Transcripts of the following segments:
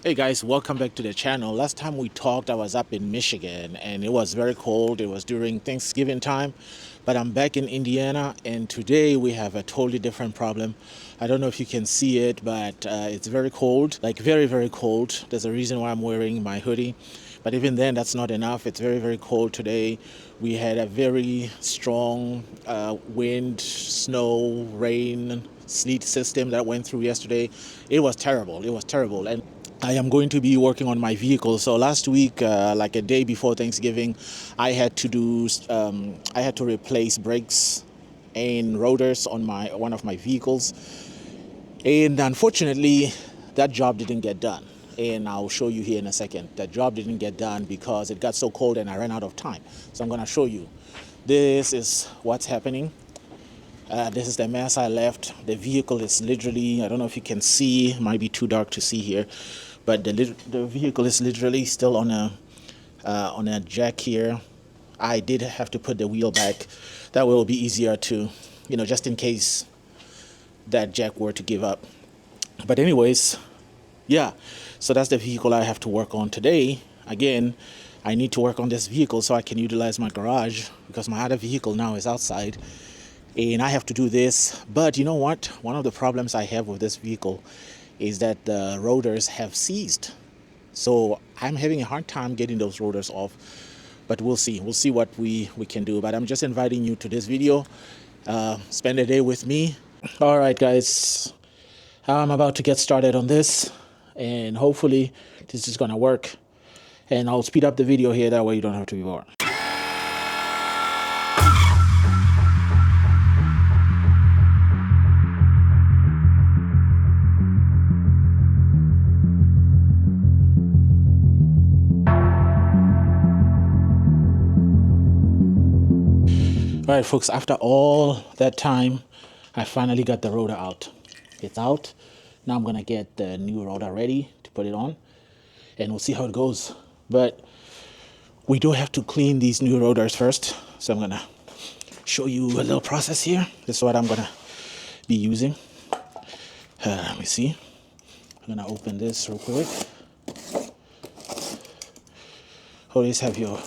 Hey guys, welcome back to the channel. Last time we talked, I was up in Michigan and it was very cold. It was during Thanksgiving time, but I'm back in Indiana and today we have a totally different problem. I don't know if you can see it, but it's very cold, like very, very cold. There's a reason why I'm wearing my hoodie, but even then that's not enough. It's very, very cold today. We had a very strong wind, snow, rain, sleet system that went through yesterday. It was terrible. It was terrible. And I am going to be working on my vehicle. So last week, like a day before Thanksgiving, I had to replace brakes and rotors on one of my vehicles, and unfortunately, that job didn't get done. And I'll show you here in a second. That job didn't get done because it got so cold and I ran out of time. So I'm going to show you. This is what's happening. This is the mess I left. The vehicle is literally, I don't know if you can see, it might be too dark to see here, but the vehicle is literally still on a jack here. I did have to put the wheel back. That way it will be easier to, just in case that jack were to give up. But anyways, yeah, so that's the vehicle I have to work on today. Again, I need to work on this vehicle so I can utilize my garage because my other vehicle now is outside. And I have to do this. But you know what? One of the problems I have with this vehicle is that the rotors have seized. So I'm having a hard time getting those rotors off. But we'll see. We'll see what we can do. But I'm just inviting you to this video. Spend a day with me. All right, guys. I'm about to get started on this. And hopefully this is going to work. And I'll speed up the video here. That way you don't have to be bored. All right, folks, after all that time, I finally got the rotor out. It's out. Now I'm going to get the new rotor ready to put it on, and we'll see how it goes. But we do have to clean these new rotors first. So I'm going to show you a little process here. This is what I'm going to be using. Let me see. I'm going to open this real quick. Always have your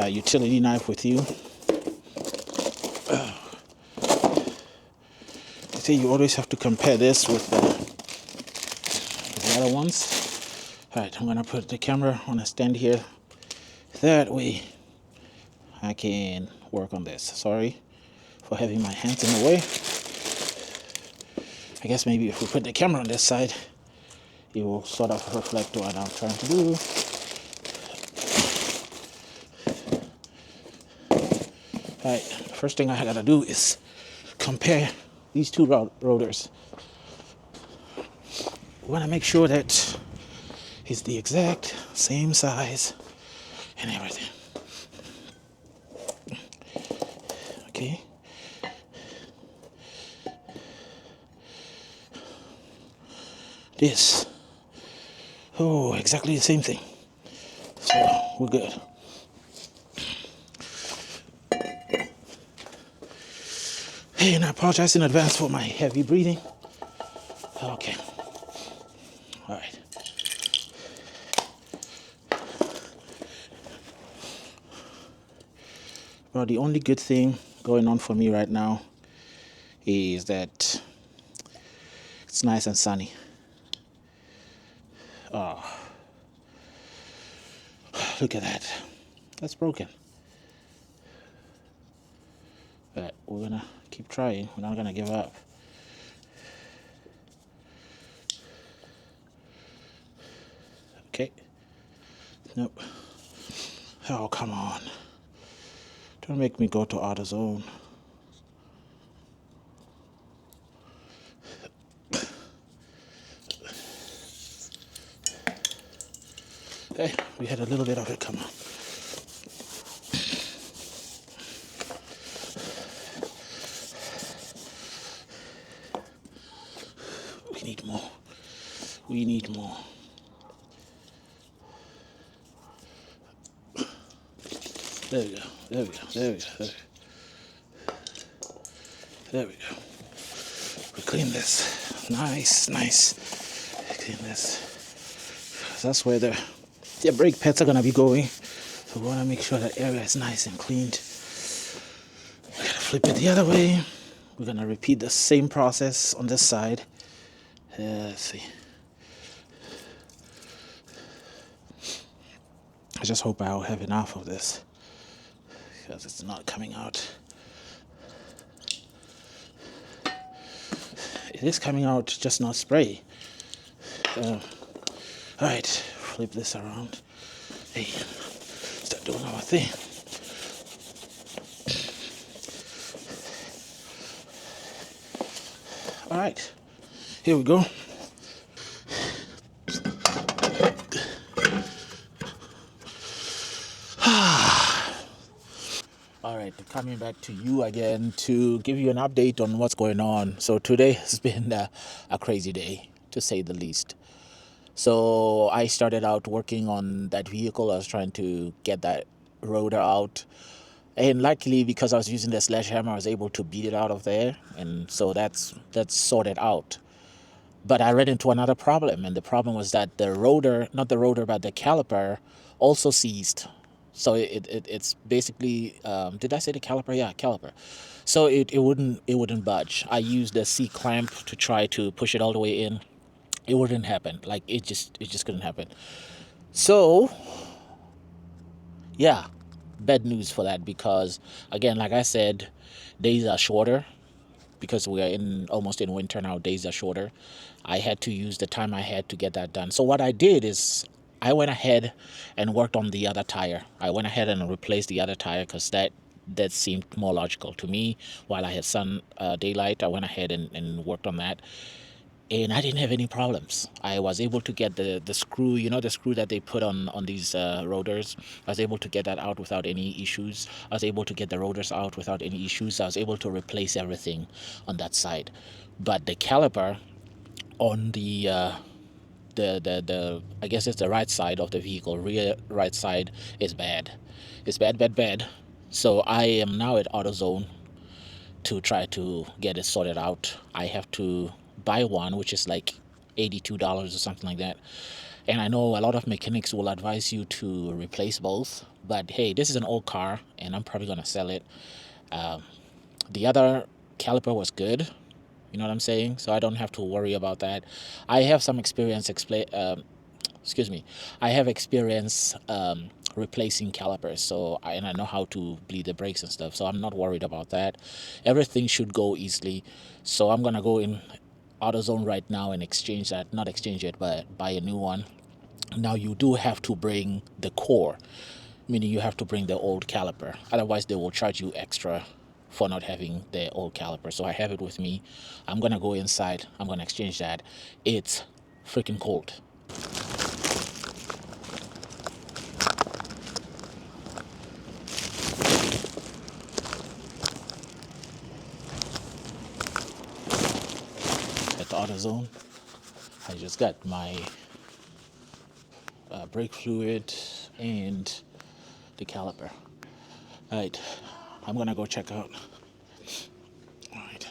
utility knife with you. You always have to compare this with the other ones. All right, I'm gonna put the camera on a stand here. That way I can work on this. Sorry for having my hands in the way. I guess maybe if we put the camera on this side, it will sort of reflect what I'm trying to do. All right, first thing I gotta do is compare these two rotors. We want to make sure that it's the exact same size and everything. Okay. This. Oh, exactly the same thing. So we're good. Hey, and I apologize in advance for my heavy breathing. Okay. All right. Well, the only good thing going on for me right now is that it's nice and sunny. Oh, look at that. That's broken. But we're gonna keep trying. We're not gonna give up. Okay. Nope. Oh, come on. Don't make me go to AutoZone. Hey, we had a little bit of it. Come on. We need more. There we go. There we go. There we go. There we go. We clean this. Nice. Clean this. that's where the brake pads are gonna be going. So we wanna make sure that area is nice and cleaned. We're gonna flip it the other way. We're gonna repeat the same process on this side. Let's see. I just hope I'll have enough of this because it's not coming out. It is coming out, just not spray. All right, flip this around. Hey, start doing our thing. All right, here we go. All right, coming back to you again to give you an update on what's going on. So today has been a crazy day, to say the least. So I started out working on that vehicle. I was trying to get that rotor out. And luckily, because I was using the sledgehammer, I was able to beat it out of there. And so that's sorted out. But I ran into another problem. And the problem was that the rotor, not the rotor, but the caliper also seized. So it's basically, did I say the caliper? Yeah, caliper. So it wouldn't budge. I used the C clamp to try to push it all the way in. It wouldn't happen. Like it just couldn't happen. So yeah, bad news for that because again, like I said, days are shorter because we are almost in winter now. Days are shorter. I had to use the time I had to get that done. So what I did is I went ahead and worked on the other tire. I went ahead and replaced the other tire because that seemed more logical to me. While I had sun daylight, I went ahead and worked on that. And I didn't have any problems. I was able to get the screw, the screw that they put on these rotors. I was able to get that out without any issues. I was able to get the rotors out without any issues. I was able to replace everything on that side. But the caliper on the I guess it's the right side of the vehicle, rear right side, is bad. It's bad. So I am now at AutoZone to try to get it sorted out. I have to buy one, which is like $82 or something like that. And I know a lot of mechanics will advise you to replace both, but hey, this is an old car and I'm probably gonna sell it. The other caliper was good, you know what I'm saying? So I don't have to worry about that. I have some experience I have experience replacing calipers, and I know how to bleed the brakes and stuff, so I'm not worried about that. Everything should go easily. So I'm gonna go in AutoZone right now and not exchange it, but buy a new one. Now you do have to bring the core, meaning you have to bring the old caliper. Otherwise they will charge you extra for not having the old caliper. So I have it with me. I'm gonna go inside. I'm gonna exchange that. It's freaking cold. At the AutoZone, I just got my brake fluid and the caliper. All right, I'm gonna go check out. All right.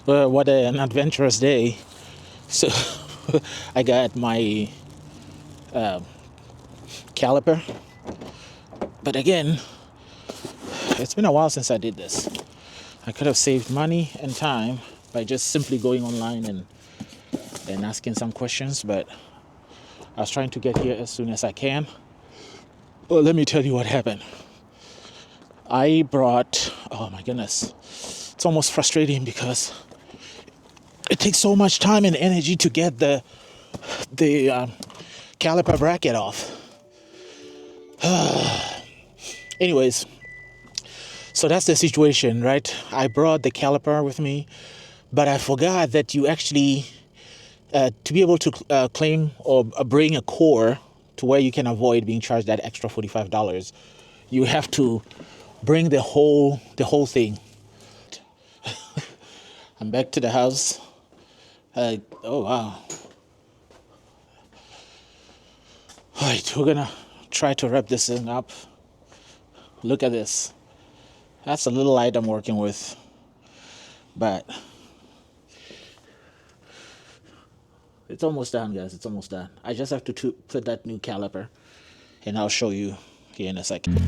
Well, what an adventurous day. So I got my caliper, but again, it's been a while since I did this. I could have saved money and time by just simply going online and asking some questions, but I was trying to get here as soon as I can. Well, let me tell you what happened. Oh my goodness, it's almost frustrating because it takes so much time and energy to get the caliper bracket off. Anyways, so that's the situation, right? I brought the caliper with me, but I forgot that you actually, to be able to claim or bring a core to where you can avoid being charged that extra $45, you have to bring the whole thing. I'm back to the house. Oh wow. All right, we're gonna try to wrap this thing up. Look at this. That's a little light I'm working with, but it's almost done, guys. It's almost done. I just have to put that new caliper, and I'll show you here in a second.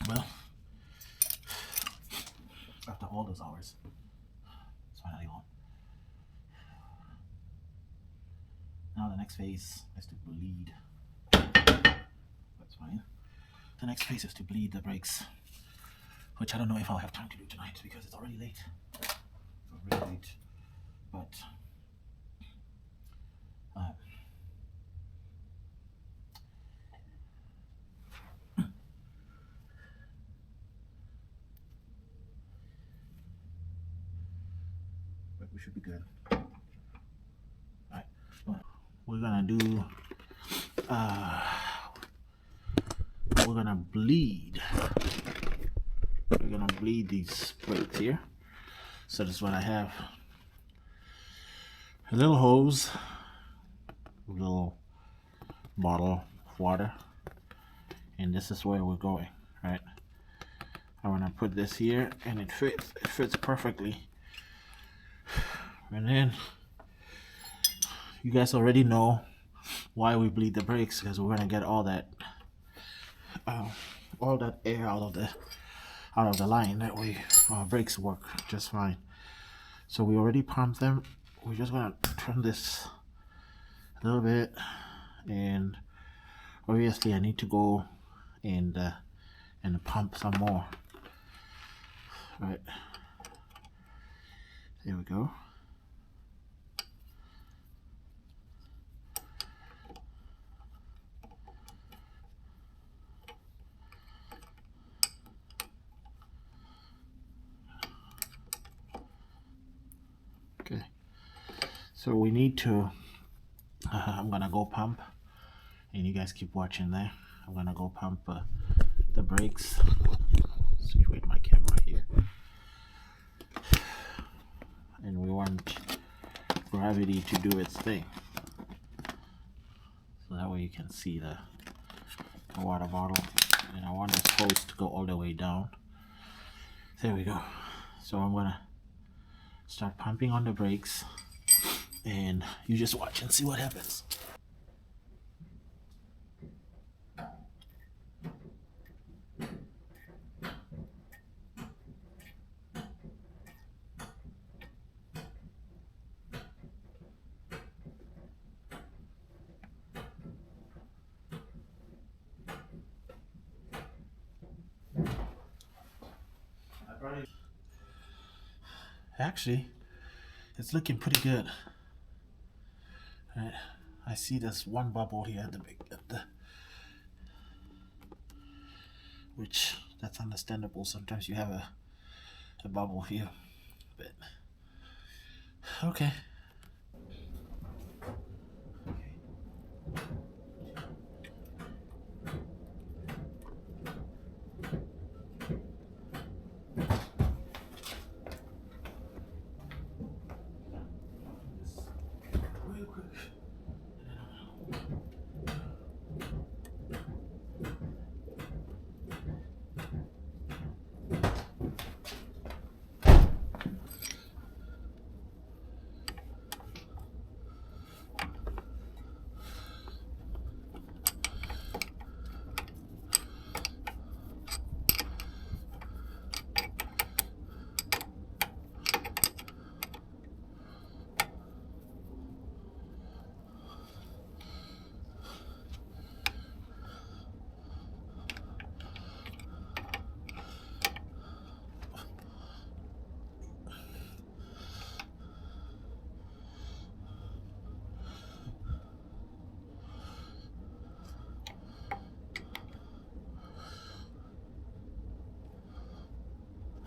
Well, after all those hours, it's finally on. Now the next phase is to bleed. That's fine. The next phase is to bleed the brakes, which I don't know if I'll have time to do tonight because it's already late. It's already late. But we should be good. Alright. We're gonna do we're gonna bleed. We're gonna bleed these brakes here. So this is what I have. A little hose, a little bottle of water, and this is where we're going, right? I want to put this here and it fits perfectly. And then you guys already know why we bleed the brakes, because we're gonna get all that air out of the line. That way our brakes work just fine. So we already pumped them. We're just gonna turn this a little bit, and obviously I need to go and pump some more. Right, there we go. Okay, so we need to I'm gonna go pump, and you guys keep watching there. I'm gonna go pump the brakes. Situate my camera here, and we want gravity to do its thing, so that way you can see the water bottle. And I want this hose to go all the way down. There we go. So I'm gonna start pumping on the brakes, and you just watch and see what happens. Actually, it's looking pretty good. Right. I see this one bubble here at the which that's understandable. Sometimes you have a bubble here, but okay.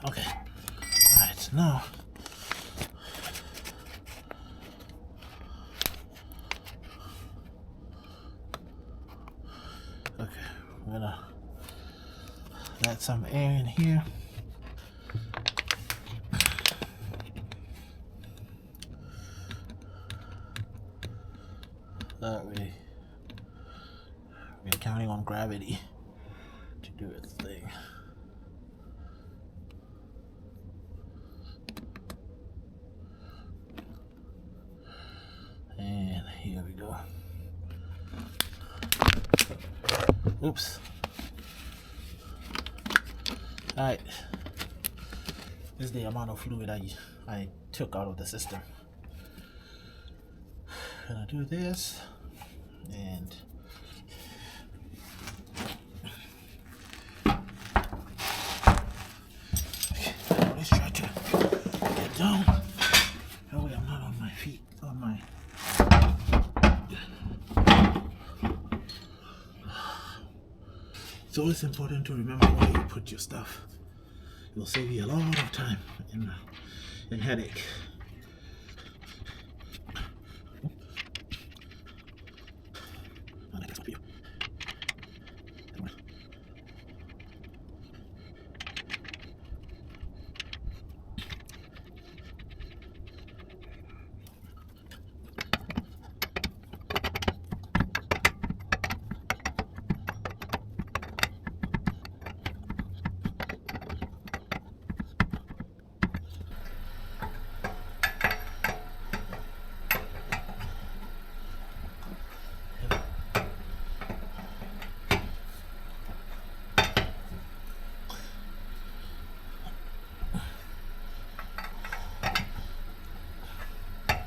Okay. All right. So now. Okay. I'm gonna let some air in here. That way, we're counting on gravity to do its thing. And here we go. Oops. Alright. This is the amount of fluid I took out of the system. I'm gonna do this and let's try to get down. That way I'm not on my feet, on my It's always important to remember where you put your stuff. It will save you a lot of time and headache.